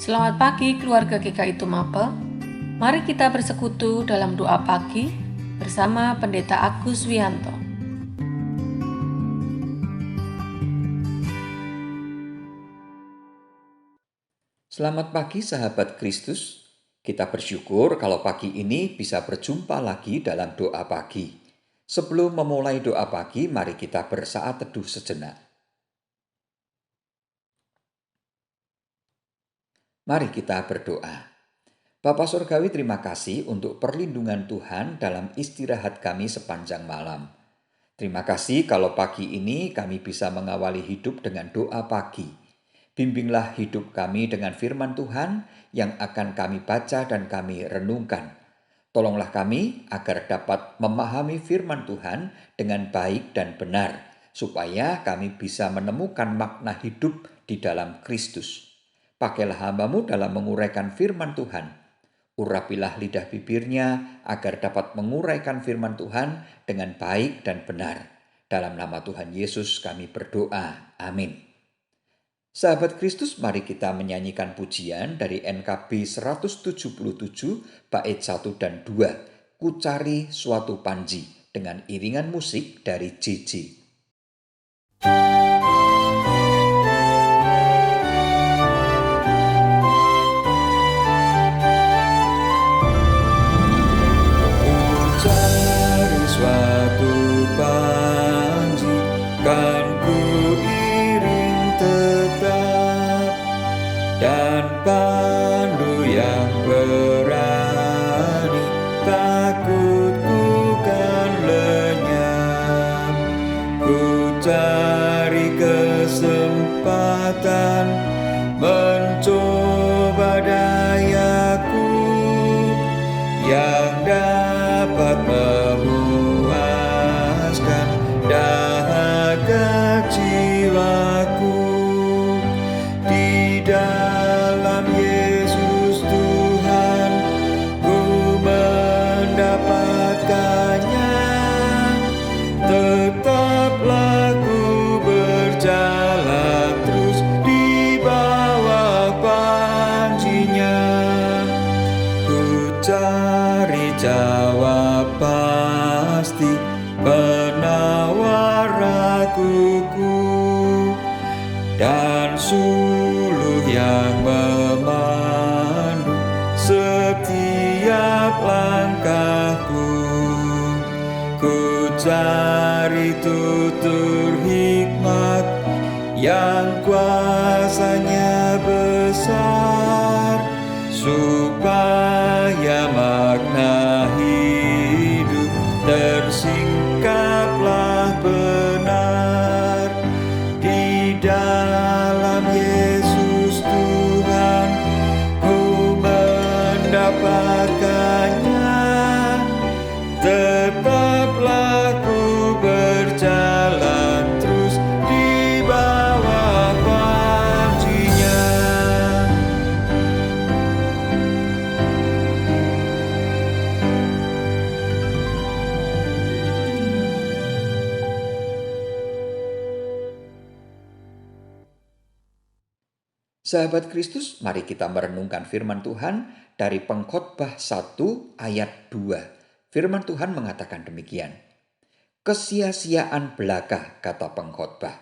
Selamat pagi keluarga GKI Tumape. Mari kita bersekutu dalam doa pagi bersama Pendeta Agus Wianto. Selamat pagi sahabat Kristus. Kita bersyukur kalau pagi ini bisa berjumpa lagi dalam doa pagi. Sebelum memulai doa pagi, mari kita bersaat teduh sejenak. Mari kita berdoa. Bapa Surgawi, terima kasih untuk perlindungan Tuhan dalam istirahat kami sepanjang malam. Terima kasih kalau pagi ini kami bisa mengawali hidup dengan doa pagi. Bimbinglah hidup kami dengan firman Tuhan yang akan kami baca dan kami renungkan. Tolonglah kami agar dapat memahami firman Tuhan dengan baik dan benar, supaya kami bisa menemukan makna hidup di dalam Kristus. Pakailah hamba-Mu dalam menguraikan firman Tuhan. Urapilah lidah bibirnya agar dapat menguraikan firman Tuhan dengan baik dan benar. Dalam nama Tuhan Yesus kami berdoa. Amin. Sahabat Kristus, mari kita menyanyikan pujian dari NKB 177 bait 1 dan 2. Ku cari suatu panji, dengan iringan musik dari JJ. Cari suatu panji, kan ku iring tetap, dan pandu yang berani, takutku kan lenyap. Ku cari kesempatan, mencoba dayaku, yang dapat memuaskan dahaga jiwaku. Di dalam Yesus Tuhan, ku mendapatkannya. Tetaplah ku berjalan terus di bawah panjinya. Ku cari jawab pasti, penawar raguku, dan suluh yang memandu setiap langkahku. Ku cari tutur hikmat yang kuasanya besar, supaya makna hidup tersingkaplah benar. Di dalam Yesus Tuhan, ku mendapatkannya. Tetaplah ku berjalan terus di bawah panjinya. Sahabat Kristus, mari kita merenungkan firman Tuhan dari Pengkhotbah 1 ayat 2. Firman Tuhan mengatakan demikian. Kesia-siaan belaka, kata pengkhotbah.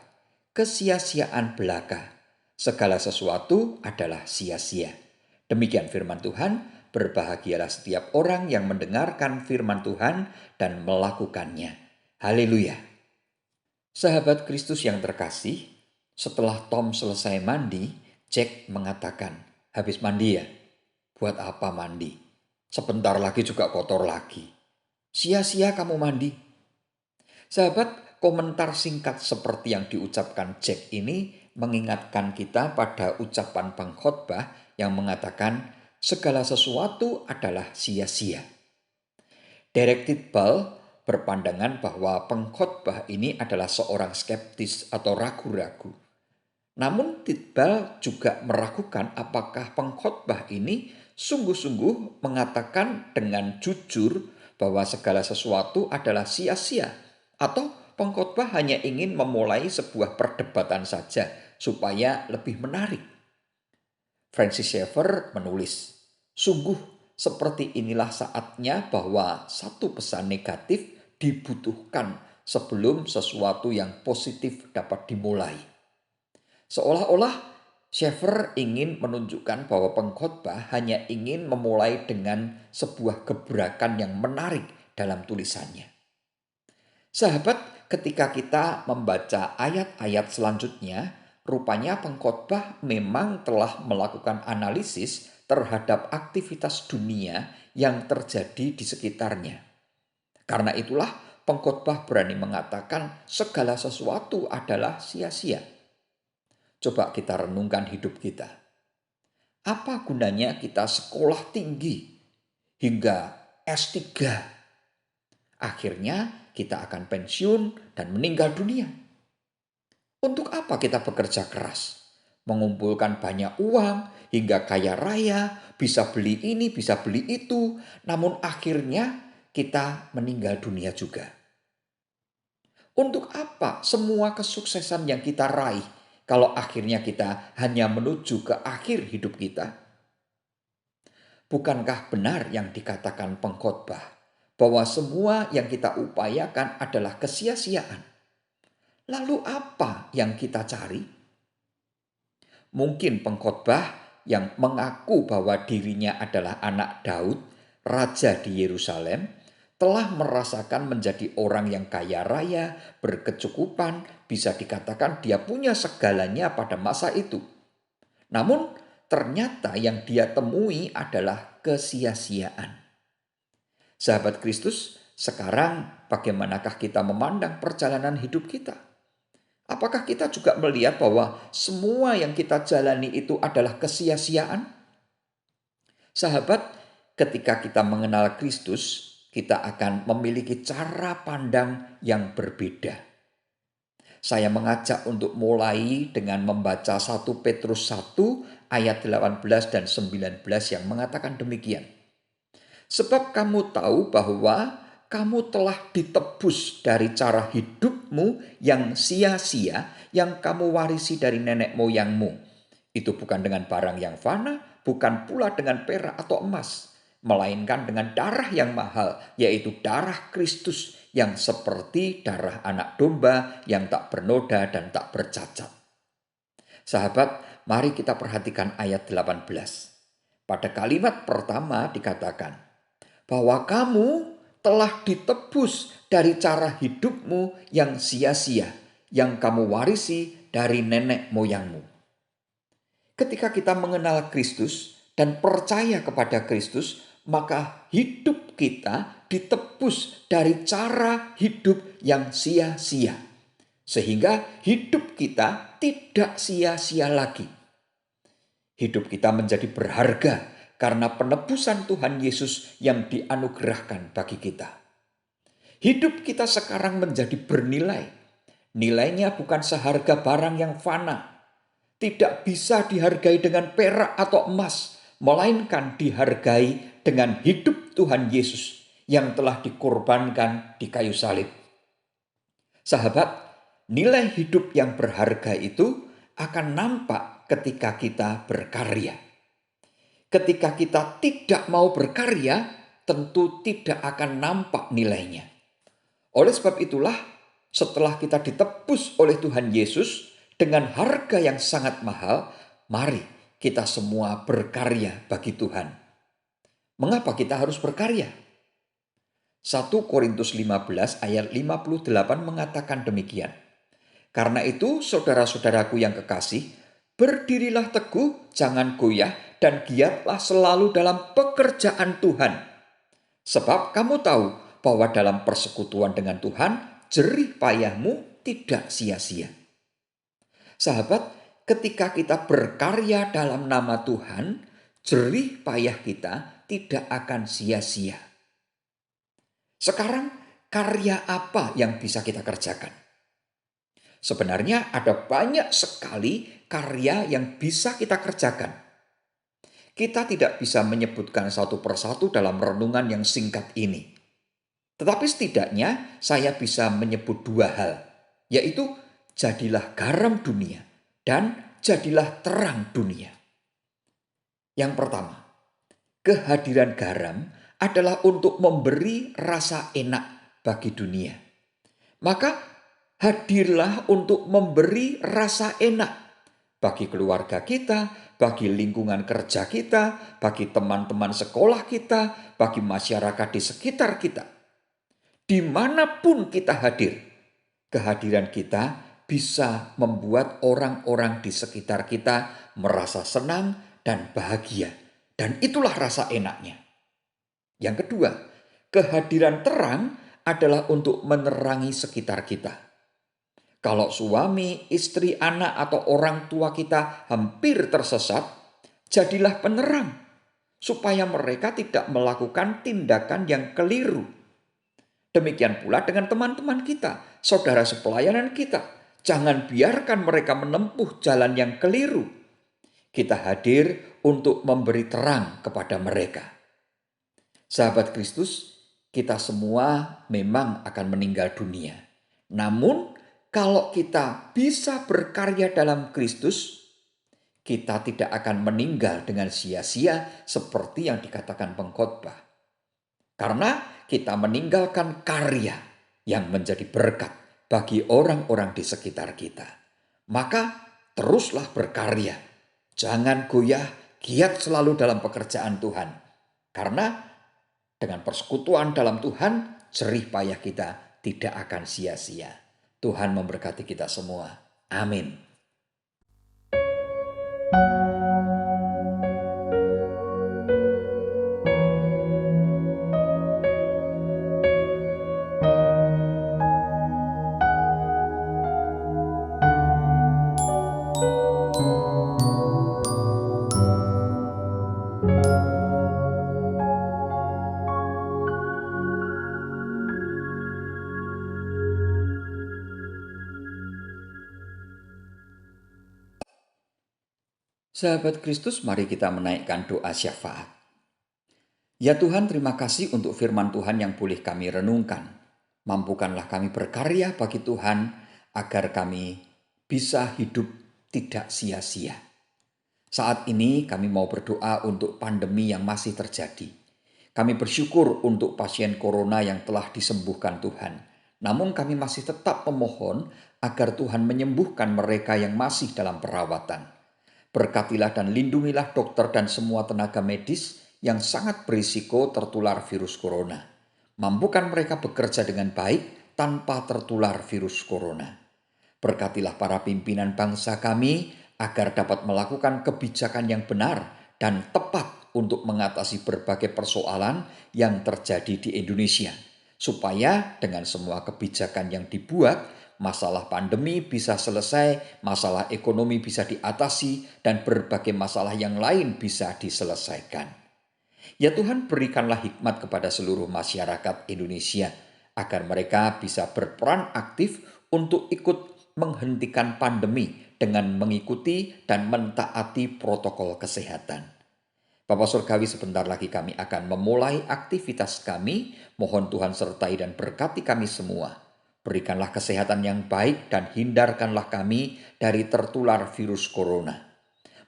Kesia-siaan belaka. Segala sesuatu adalah sia-sia. Demikian firman Tuhan. Berbahagialah setiap orang yang mendengarkan firman Tuhan dan melakukannya. Haleluya. Sahabat Kristus yang terkasih, setelah Tom selesai mandi, Jack mengatakan, habis mandi ya? Buat apa mandi? Sebentar lagi juga kotor lagi. Sia-sia kamu mandi. Sahabat, komentar singkat seperti yang diucapkan Jack ini mengingatkan kita pada ucapan pengkhotbah yang mengatakan segala sesuatu adalah sia-sia. Derek Tidball berpandangan bahwa pengkhotbah ini adalah seorang skeptis atau ragu-ragu. Namun Tidball juga meragukan apakah pengkhotbah ini sungguh-sungguh mengatakan dengan jujur bahwa segala sesuatu adalah sia-sia, atau pengkhotbah hanya ingin memulai sebuah perdebatan saja supaya lebih menarik. Francis Schaeffer menulis, sungguh seperti inilah saatnya bahwa satu pesan negatif dibutuhkan sebelum sesuatu yang positif dapat dimulai. Seolah-olah Schaeffer ingin menunjukkan bahwa pengkhotbah hanya ingin memulai dengan sebuah gebrakan yang menarik dalam tulisannya. Sahabat, ketika kita membaca ayat-ayat selanjutnya, rupanya pengkhotbah memang telah melakukan analisis terhadap aktivitas dunia yang terjadi di sekitarnya. Karena itulah pengkhotbah berani mengatakan segala sesuatu adalah sia-sia. Coba kita renungkan hidup kita. Apa gunanya kita sekolah tinggi hingga S3? Akhirnya kita akan pensiun dan meninggal dunia. Untuk apa kita bekerja keras? Mengumpulkan banyak uang hingga kaya raya, bisa beli ini, bisa beli itu. Namun akhirnya kita meninggal dunia juga. Untuk apa semua kesuksesan yang kita raih kalau akhirnya kita hanya menuju ke akhir hidup kita? Bukankah benar yang dikatakan pengkhotbah bahwa semua yang kita upayakan adalah kesia-siaan? Lalu apa yang kita cari? Mungkin pengkhotbah yang mengaku bahwa dirinya adalah anak Daud, raja di Yerusalem, telah merasakan menjadi orang yang kaya raya, berkecukupan, bisa dikatakan dia punya segalanya pada masa itu. Namun ternyata yang dia temui adalah kesia-siaan. Sahabat Kristus, sekarang bagaimanakah kita memandang perjalanan hidup kita? Apakah kita juga melihat bahwa semua yang kita jalani itu adalah kesia-siaan? Sahabat, ketika kita mengenal Kristus, kita akan memiliki cara pandang yang berbeda. Saya mengajak untuk mulai dengan membaca 1 Petrus 1 ayat 18 dan 19 yang mengatakan demikian. Sebab kamu tahu bahwa kamu telah ditebus dari cara hidupmu yang sia-sia yang kamu warisi dari nenek moyangmu. Itu bukan dengan barang yang fana, bukan pula dengan perak atau emas, melainkan dengan darah yang mahal, yaitu darah Kristus yang seperti darah anak domba yang tak bernoda dan tak bercacat. Sahabat, mari kita perhatikan ayat 18. Pada kalimat pertama dikatakan bahwa kamu telah ditebus dari cara hidupmu yang sia-sia, yang kamu warisi dari nenek moyangmu. Ketika kita mengenal Kristus dan percaya kepada Kristus, maka hidup kita ditebus dari cara hidup yang sia-sia. Sehingga hidup kita tidak sia-sia lagi. Hidup kita menjadi berharga karena penebusan Tuhan Yesus yang dianugerahkan bagi kita. Hidup kita sekarang menjadi bernilai. Nilainya bukan seharga barang yang fana. Tidak bisa dihargai dengan perak atau emas, melainkan dihargai dengan hidup Tuhan Yesus yang telah dikorbankan di kayu salib. Sahabat, nilai hidup yang berharga itu akan nampak ketika kita berkarya. Ketika kita tidak mau berkarya, tentu tidak akan nampak nilainya. Oleh sebab itulah, setelah kita ditebus oleh Tuhan Yesus dengan harga yang sangat mahal, mari kita semua berkarya bagi Tuhan. Mengapa kita harus berkarya? 1 Korintus 15 ayat 58 mengatakan demikian. Karena itu, saudara-saudaraku yang kekasih, berdirilah teguh, jangan goyah, dan giatlah selalu dalam pekerjaan Tuhan. Sebab kamu tahu bahwa dalam persekutuan dengan Tuhan, jerih payahmu tidak sia-sia. Sahabat, ketika kita berkarya dalam nama Tuhan, jerih payah kita tidak akan sia-sia. Sekarang, karya apa yang bisa kita kerjakan? Sebenarnya ada banyak sekali karya yang bisa kita kerjakan. Kita tidak bisa menyebutkan satu persatu dalam renungan yang singkat ini. Tetapi setidaknya saya bisa menyebut dua hal, yaitu jadilah garam dunia dan jadilah terang dunia. Yang pertama, kehadiran garam adalah untuk memberi rasa enak bagi dunia. Maka hadirlah untuk memberi rasa enak bagi keluarga kita, bagi lingkungan kerja kita, bagi teman-teman sekolah kita, bagi masyarakat di sekitar kita. Dimanapun kita hadir, kehadiran kita bisa membuat orang-orang di sekitar kita merasa senang dan bahagia. Dan itulah rasa enaknya. Yang kedua, kehadiran terang adalah untuk menerangi sekitar kita. Kalau suami, istri, anak, atau orang tua kita hampir tersesat, jadilah penerang supaya mereka tidak melakukan tindakan yang keliru. Demikian pula dengan teman-teman kita, saudara sepelayanan kita. Jangan biarkan mereka menempuh jalan yang keliru. Kita hadir untuk memberi terang kepada mereka. Sahabat Kristus, kita semua memang akan meninggal dunia. Namun, kalau kita bisa berkarya dalam Kristus, kita tidak akan meninggal dengan sia-sia seperti yang dikatakan pengkhotbah. Karena kita meninggalkan karya yang menjadi berkat bagi orang-orang di sekitar kita. Maka teruslah berkarya. Jangan goyah, giat selalu dalam pekerjaan Tuhan. Karena dengan persekutuan dalam Tuhan, jerih payah kita tidak akan sia-sia. Tuhan memberkati kita semua. Amin. Sahabat Kristus, mari kita menaikkan doa syafaat. Ya Tuhan, terima kasih untuk firman Tuhan yang boleh kami renungkan. Mampukanlah kami berkarya bagi Tuhan agar kami bisa hidup tidak sia-sia. Saat ini kami mau berdoa untuk pandemi yang masih terjadi. Kami bersyukur untuk pasien corona yang telah disembuhkan Tuhan. Namun kami masih tetap memohon agar Tuhan menyembuhkan mereka yang masih dalam perawatan. Berkatilah dan lindungilah dokter dan semua tenaga medis yang sangat berisiko tertular virus corona. Mampukan mereka bekerja dengan baik tanpa tertular virus corona. Berkatilah para pimpinan bangsa kami agar dapat melakukan kebijakan yang benar dan tepat untuk mengatasi berbagai persoalan yang terjadi di Indonesia. Supaya dengan semua kebijakan yang dibuat, masalah pandemi bisa selesai, masalah ekonomi bisa diatasi, dan berbagai masalah yang lain bisa diselesaikan. Ya Tuhan, berikanlah hikmat kepada seluruh masyarakat Indonesia agar mereka bisa berperan aktif untuk ikut menghentikan pandemi dengan mengikuti dan mentaati protokol kesehatan. Bapa Surgawi, sebentar lagi kami akan memulai aktivitas kami. Mohon Tuhan sertai dan berkati kami semua. Berikanlah kesehatan yang baik dan hindarkanlah kami dari tertular virus corona.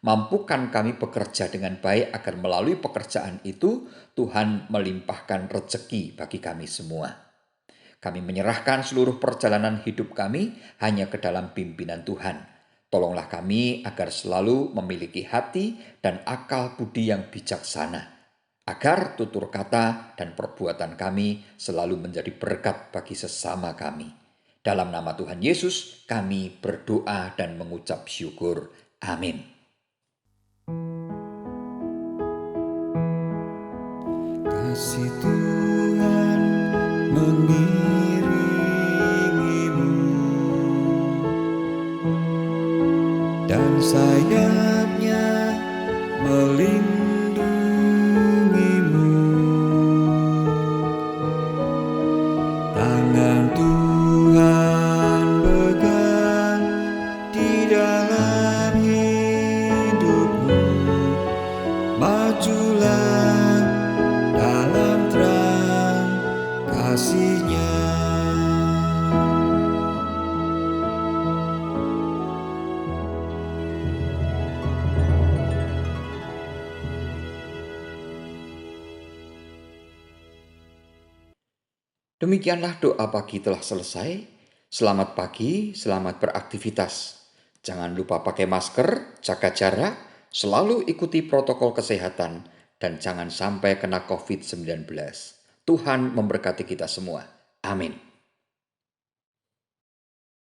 Mampukan kami bekerja dengan baik agar melalui pekerjaan itu Tuhan melimpahkan rezeki bagi kami semua. Kami menyerahkan seluruh perjalanan hidup kami hanya ke dalam pimpinan Tuhan. Tolonglah kami agar selalu memiliki hati dan akal budi yang bijaksana. Agar tutur kata dan perbuatan kami selalu menjadi berkat bagi sesama kami. Dalam nama Tuhan Yesus kami berdoa dan mengucap syukur. Amin. Kasih Tuhan mengiringimu dan sayapnya melindungimu. Tangan Tuhan pegang di dalam hidupmu. Majulah dalam terang kasih-Nya. Demikianlah doa pagi telah selesai. Selamat pagi, selamat beraktivitas. Jangan lupa pakai masker, jaga jarak, selalu ikuti protokol kesehatan, dan jangan sampai kena COVID-19. Tuhan memberkati kita semua. Amin.